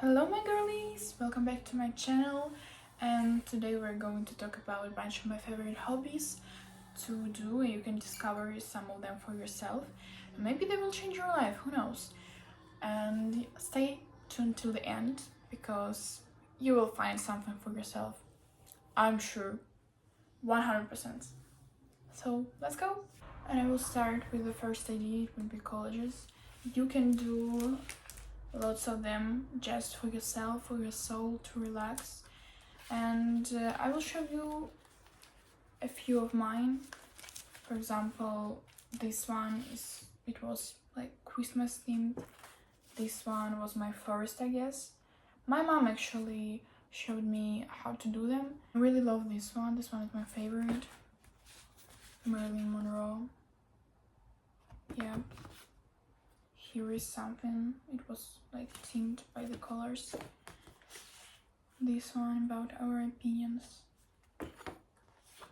Hello my girlies, welcome back to my channel, and today we're going to talk about a bunch of my favorite hobbies to do, and you can discover some of them for yourself. Maybe they will change your life, who knows. And stay tuned till the end because you will find something for yourself, I'm sure, 100%. So let's go. And I will start with the first idea. It would be collages. You can do lots of them just for yourself, for your soul, to relax. And I will show you a few of mine. For example, this one it was like Christmas themed. This one was my first, I guess. My mom actually showed me how to do them. I really love this one. This one is my favorite. Marilyn Monroe. Yeah. Here is something. It was like themed by the colors. This one about our opinions.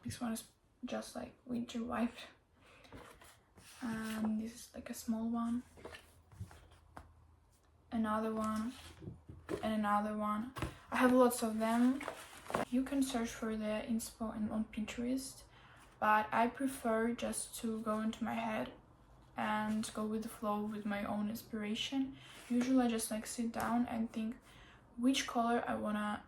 This one is just like winter vibe. And this is like a small one. Another one. And another one. I have lots of them. You can search for the inspo on Pinterest, but I prefer just to go into my head and go with the flow with my own inspiration. Usually I just like sit down and think which color I wanna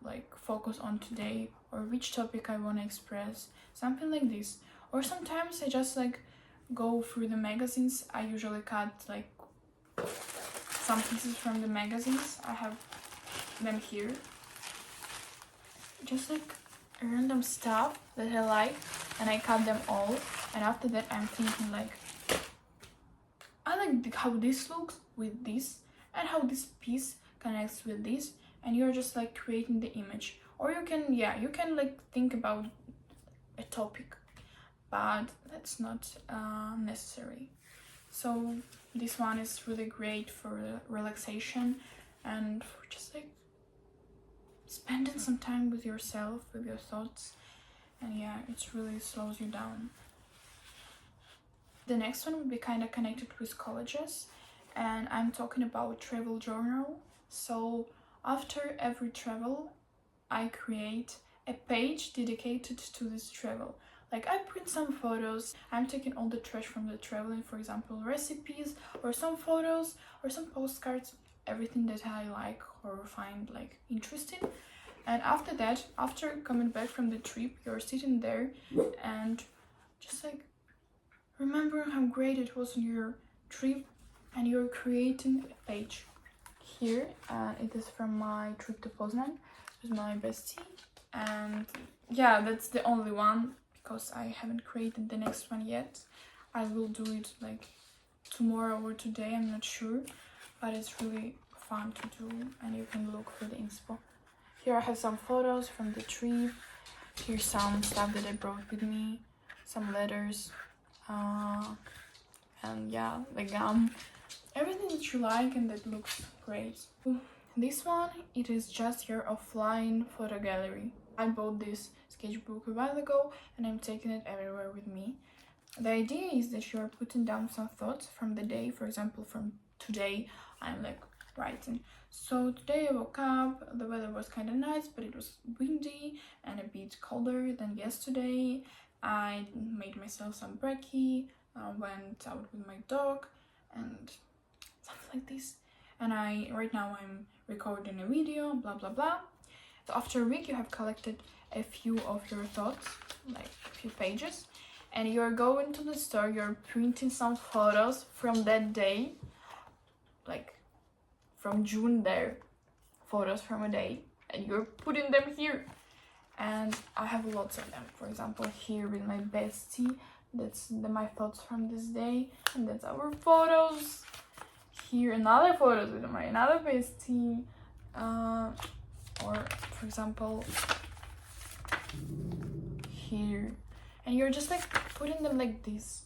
like focus on today, or which topic I wanna express, something like this. Or sometimes I just like go through the magazines. I usually cut like some pieces from the magazines. I have them here, just like random stuff that I like, and I cut them all. And after that I'm thinking like, I like how this looks with this, and how this piece connects with this, and you're just like creating the image. Or you can like think about a topic, but that's not necessary. So this one is really great for relaxation and for just like spending some time with yourself, with your thoughts, and yeah, it really slows you down. The next one would be kind of connected with colleges, and I'm talking about travel journal. So after every travel, I create a page dedicated to this travel. Like I print some photos, I'm taking all the trash from the traveling, for example, recipes or some photos or some postcards, everything that I like or find like interesting. And after that, after coming back from the trip, you're sitting there and just like remember how great it was on your trip, and you're creating a page here. It is from my trip to Poznan with my bestie, and yeah, that's the only one because I haven't created the next one yet. I will do it like tomorrow or today, I'm not sure, but it's really fun to do, and you can look for the inspo. Here I have some photos from the trip. Here's some stuff that I brought with me, some letters, and yeah, the gum, everything that you like and that looks great. This one, it is just your offline photo gallery. I bought this sketchbook a while ago and I'm taking it everywhere with me. The idea is that you're putting down some thoughts from the day. For example, from today I'm like writing, so today I woke up, the weather was kind of nice, but it was windy and a bit colder than yesterday. I made myself some brekkie, went out with my dog and something like this. And right now I'm recording a video, blah blah blah. So after a week you have collected a few of your thoughts, like a few pages, and you're going to the store, you're printing some photos from that day, like from June there, photos from a day, and you're putting them here. And I have lots of them. For example, here with my bestie, that's my thoughts from this day, and that's our photos. Here another photos with my another bestie, or for example here, and you're just like putting them like this.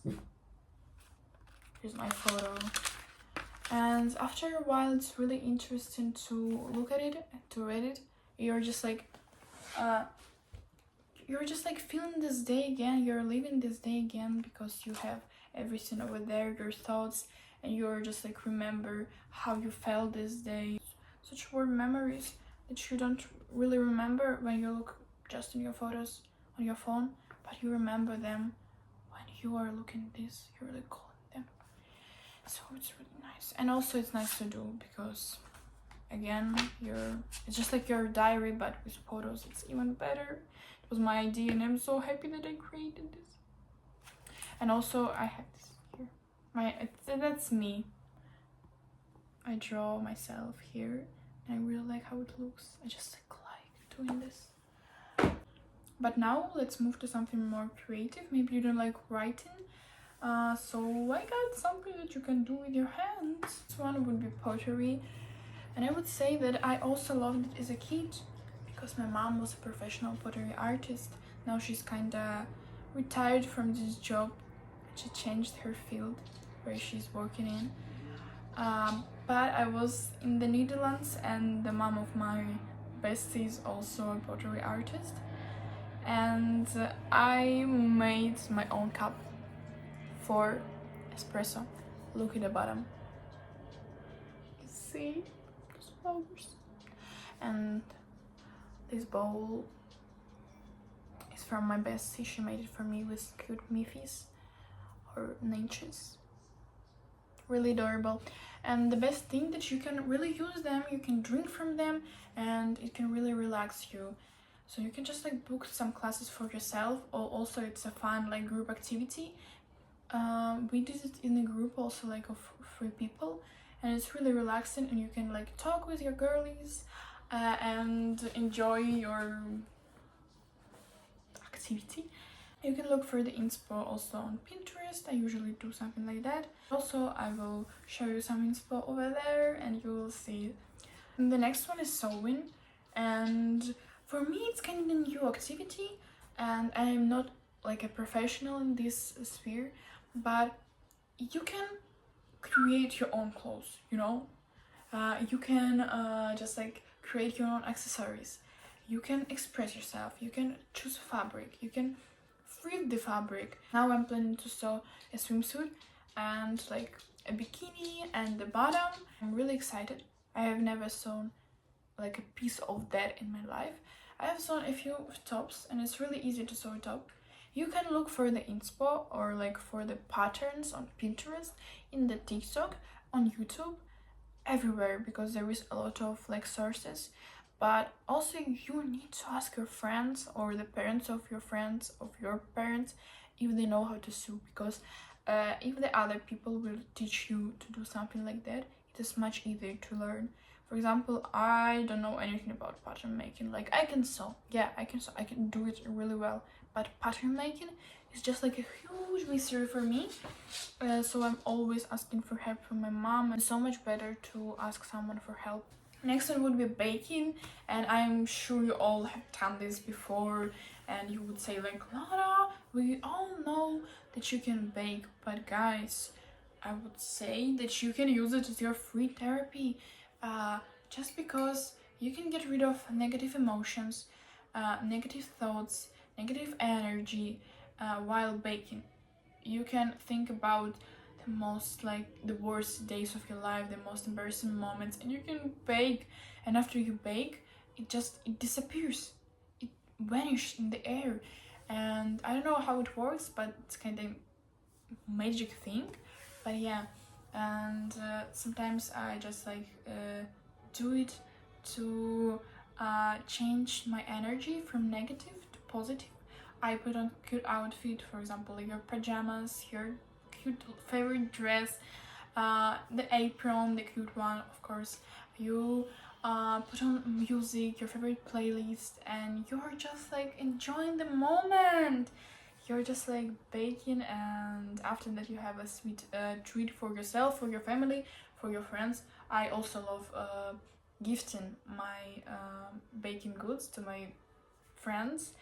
Here's my photo, and after a while it's really interesting to look at it, to read it. You're just like feeling this day again, you're living this day again, because you have everything over there, your thoughts, and you're just like remember how you felt this day. such warm memories that you don't really remember when you look just in your photos on your phone, but you remember them when you are looking at this, you're really calling them. So it's really nice. And also it's nice to do because again, it's just like your diary but with photos. It's even better. It was my idea and I'm so happy that I created this. And also I have this here. That's me. I draw myself here and I really like how it looks. I just like doing this. But now let's move to something more creative. Maybe you don't like writing. So I got something that you can do with your hands. This one would be pottery. And I would say that I also loved it as a kid because my mom was a professional pottery artist. Now she's kinda retired from this job. She changed her field where she's working in. But I was in the Netherlands and the mom of my bestie is also a pottery artist. And I made my own cup for espresso. Look at the bottom. You see those flowers? And this bowl is from my bestie. She made it for me with cute miffies or niches. Really adorable. And the best thing that you can really use them, you can drink from them and it can really relax you. So you can just like book some classes for yourself, or also it's a fun like group activity. We did it in a group also like of 3 people and it's really relaxing and you can like talk with your girlies and enjoy your activity. You can look for the inspo also on Pinterest. I usually do something like that. Also, I will show you some inspo over there and you will see it. And the next one is sewing, and for me it's kind of a new activity and I am not like a professional in this sphere, but you can create your own clothes, you know? You can just like create your own accessories. You can express yourself, you can choose fabric, you can thread the fabric. Now I'm planning to sew a swimsuit and like a bikini and the bottom. I'm really excited. I have never sewn like a piece of that in my life. I have sewn a few tops and it's really easy to sew a top. You can look for the inspo or like for the patterns on Pinterest, in the TikTok, on YouTube, everywhere, because there is a lot of like sources. But also you need to ask your friends or the parents of your friends of your parents if they know how to sew, because if the other people will teach you to do something like that, it is much easier to learn. For example, I don't know anything about pattern making. Like I can sew, yeah, I can sew, I can do it really well, but pattern making is just like a huge mystery for me. So I'm always asking for help from my mom, and so much better to ask someone for help. Next one would be baking, and I'm sure you all have done this before and you would say like, Lara, we all know that you can bake, but guys, I would say that you can use it as your free therapy, just because you can get rid of negative emotions, negative thoughts, negative energy while baking. You can think about the most like the worst days of your life, the most embarrassing moments, and you can bake, and after you bake it disappears, it vanishes in the air. And I don't know how it works, but it's kind of magic thing. But yeah, and sometimes I just like do it to change my energy from negative to positive. I put on cute outfit, for example like your pajamas, your cute favorite dress, the apron, the cute one, of course. You put on music, your favorite playlist, and you're just like enjoying the moment. You're just like baking, and after that you have a sweet treat for yourself, for your family, for your friends. I also love gifting my baking goods to my friends,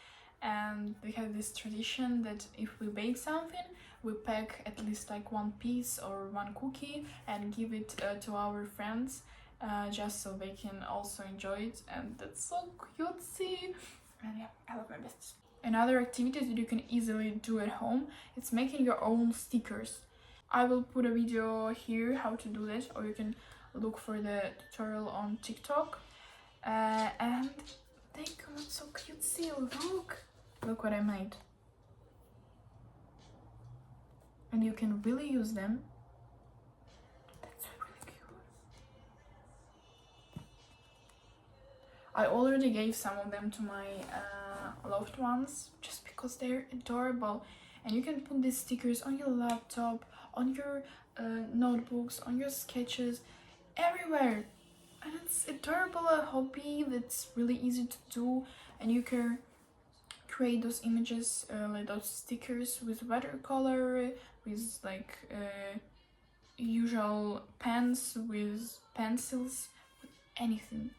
and we have this tradition that if we bake something, we pack at least like 1 piece or 1 cookie and give it to our friends, just so they can also enjoy it, and that's so cutesy. And yeah, I love my best. Another activity that you can easily do at home, it's making your own stickers. I will put a video here how to do that, or you can look for the tutorial on TikTok. And they come out so cutesy. Look what I made. And you can really use them. That's really cute. I already gave some of them to my loved ones just because they're adorable. And you can put these stickers on your laptop, on your notebooks, on your sketches, everywhere. And it's adorable, a hobby that's really easy to do, and you can create those images, like those stickers with watercolor, with like usual pens, with pencils, with anything,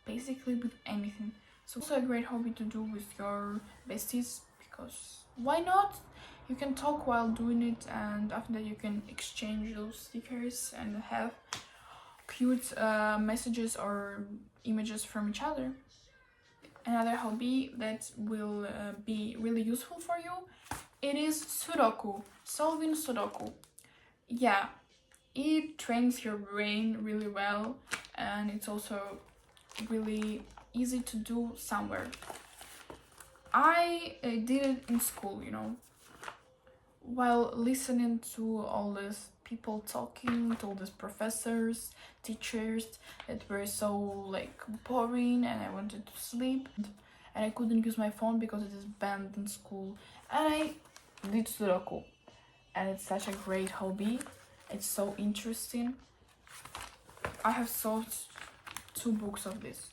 basically with anything. So also a great hobby to do with your besties, because why not? You can talk while doing it, and after that you can exchange those stickers and have cute messages or images from each other. Another hobby that will be really useful for you, it is Sudoku, solving Sudoku. Yeah, it trains your brain really well, and it's also really easy to do somewhere. I did it in school, you know, while listening to all these people talking, to all these professors, teachers that were so like boring, and I wanted to sleep, and I couldn't use my phone because it is banned in school, and I did Sudoku, and it's such a great hobby. It's so interesting. I have solved 2 books of this.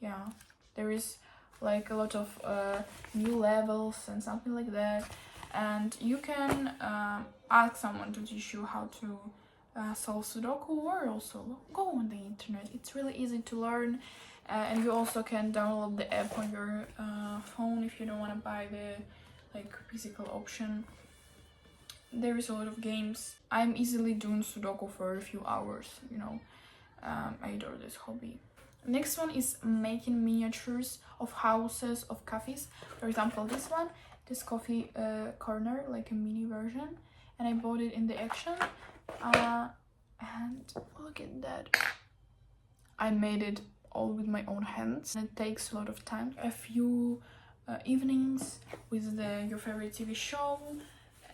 Yeah, there is like a lot of new levels and something like that, and you can ask someone to teach you how to solve Sudoku, or also go on the internet. It's really easy to learn, and you also can download the app on your phone if you don't want to buy the like physical option. There is a lot of games. I'm easily doing Sudoku for a few hours, you know. I adore this hobby. Next one is making miniatures of houses, of cafes. For example, this coffee corner, like a mini version, and I bought it in the Action. And look at that. I made it all with my own hands. It takes a lot of time. A few evenings with your favorite TV show,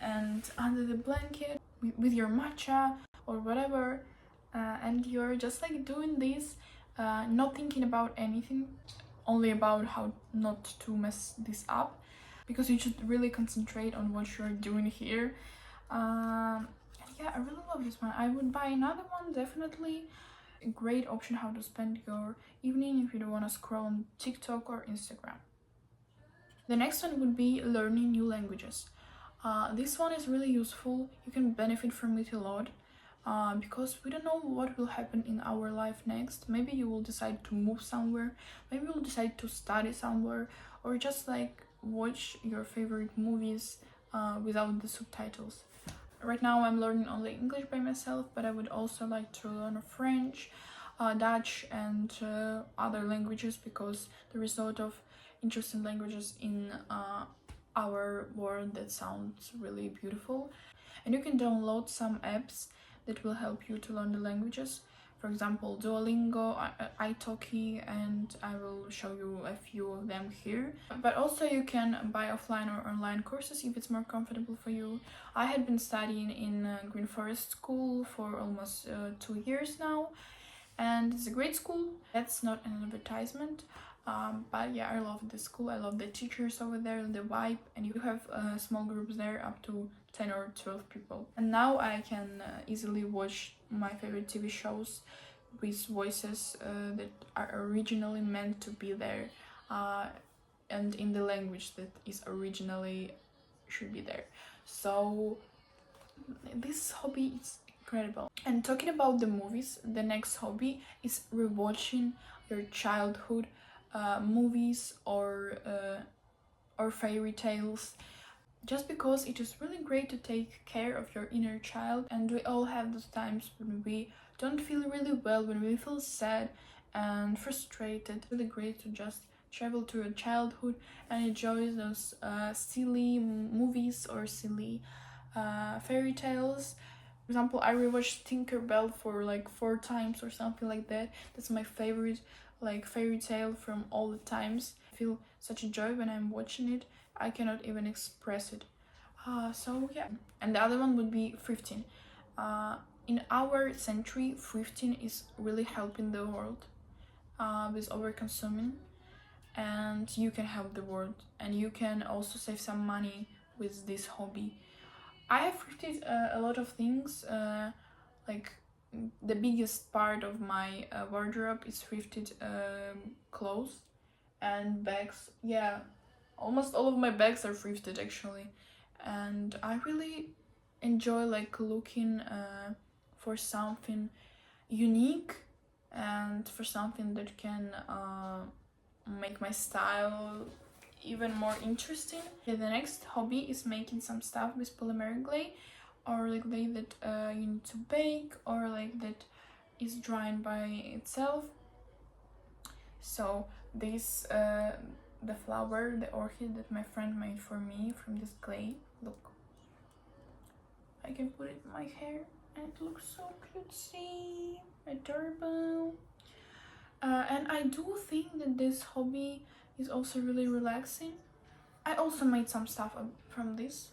and under the blanket with your matcha or whatever, and you're just like doing this, not thinking about anything, only about how not to mess this up, because you should really concentrate on what you're doing here. And yeah, I really love this one. I would buy another one, definitely. A great option how to spend your evening if you don't want to scroll on TikTok or Instagram. The next one would be learning new languages. This one is really useful. You can benefit from it a lot, because we don't know what will happen in our life next. Maybe you will decide to move somewhere, maybe you'll decide to study somewhere, or just like watch your favorite movies without the subtitles. Right now I'm learning only English by myself, but I would also like to learn French, Dutch, and other languages, because there is a lot of interesting languages in our world that sounds really beautiful. And you can download some apps that will help you to learn the languages. For example, Duolingo, italki, and I will show you a few of them here. But also you can buy offline or online courses if it's more comfortable for you. I had been studying in Green Forest School for almost 2 years now, and it's a great school. That's not an advertisement. But yeah, I love the school, I love the teachers over there, the vibe, and you have small groups there up to 10 or 12 people. And now I can easily watch my favorite TV shows with voices that are originally meant to be there, and in the language that is originally should be there. So this hobby is incredible. And talking about the movies, the next hobby is rewatching your childhood movies or fairy tales, just because it is really great to take care of your inner child. And we all have those times when we don't feel really well, when we feel sad and frustrated. It's really great to just travel to your childhood and enjoy those silly movies or silly fairy tales, For example, I rewatched Tinkerbell for like 4 times or something like that. That's my favorite like fairy tale from all the times. I feel such a joy when I'm watching it. I cannot even express it. So yeah. And the other one would be thrifting. In our century, thrifting is really helping the world with over consuming, and you can help the world, and you can also save some money with this hobby. I have thrifted a lot of things, like the biggest part of my wardrobe is thrifted clothes and bags. Yeah, almost all of my bags are thrifted actually, and I really enjoy like looking for something unique and for something that can make my style even more interesting. Okay, the next hobby is making some stuff with polymeric clay, or like clay that you need to bake, or like that is drying by itself. So this the flower, the orchid that my friend made for me from this clay. Look, I can put it in my hair and it looks so cutesy, adorable. And I do think that this hobby is also really relaxing. I also made some stuff from this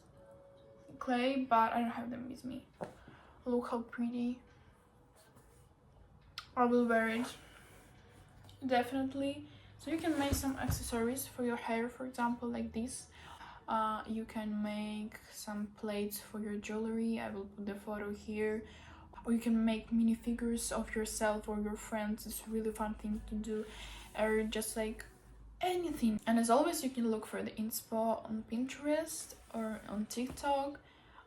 clay, but I don't have them with me. Look how pretty. I will wear it, definitely. So you can make some accessories for your hair, for example, like this. You can make some plates for your jewelry. I will put the photo here. Or you can make minifigures of yourself or your friends. It's a really fun thing to do. Or just like anything. And as always, you can look for the inspo on Pinterest or on TikTok.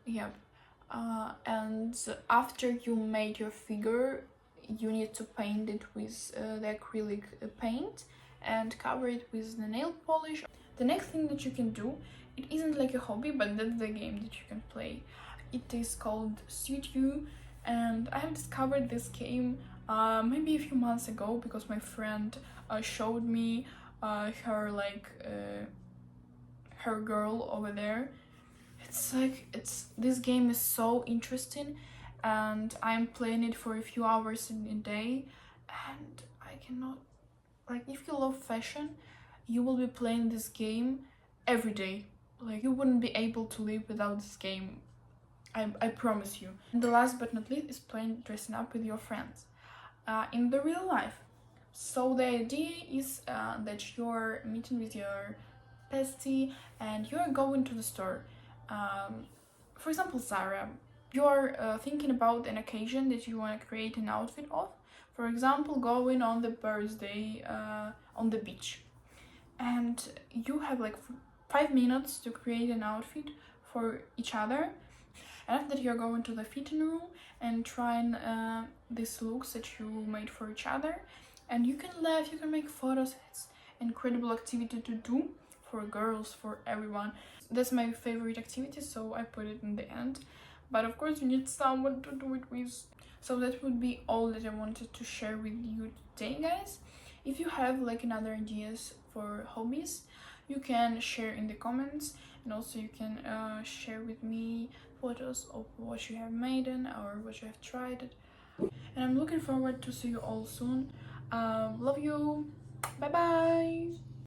Yep. And after you made your figure, you need to paint it with the acrylic paint and cover it with the nail polish. The next thing that you can do, it isn't like a hobby, but that's the game that you can play. It is called Suit You, and I have discovered this game maybe a few months ago because my friend showed me her her girl over there. This game is so interesting, and I'm playing it for a few hours in a day, and I cannot, like, if you love fashion, you will be playing this game every day. Like, you wouldn't be able to live without this game. I promise you. And the last but not least is playing dressing up with your friends in the real life. So the idea is that you're meeting with your bestie and you're going to the store. For example, Zara, you're thinking about an occasion that you want to create an outfit of. For example, going on the birthday on the beach. And you have like 5 minutes to create an outfit for each other. And after that, you're going to the fitting room and trying these looks that you made for each other. And you can laugh, you can make photos. It's an incredible activity to do for girls, for everyone. That's my favorite activity, so I put it in the end. But of course, you need someone to do it with. So that would be all that I wanted to share with you today, guys. If you have like another ideas for hobbies, you can share in the comments, and also you can share with me photos of what you have made or what you have tried. And I'm looking forward to see you all soon. Love you. Bye bye.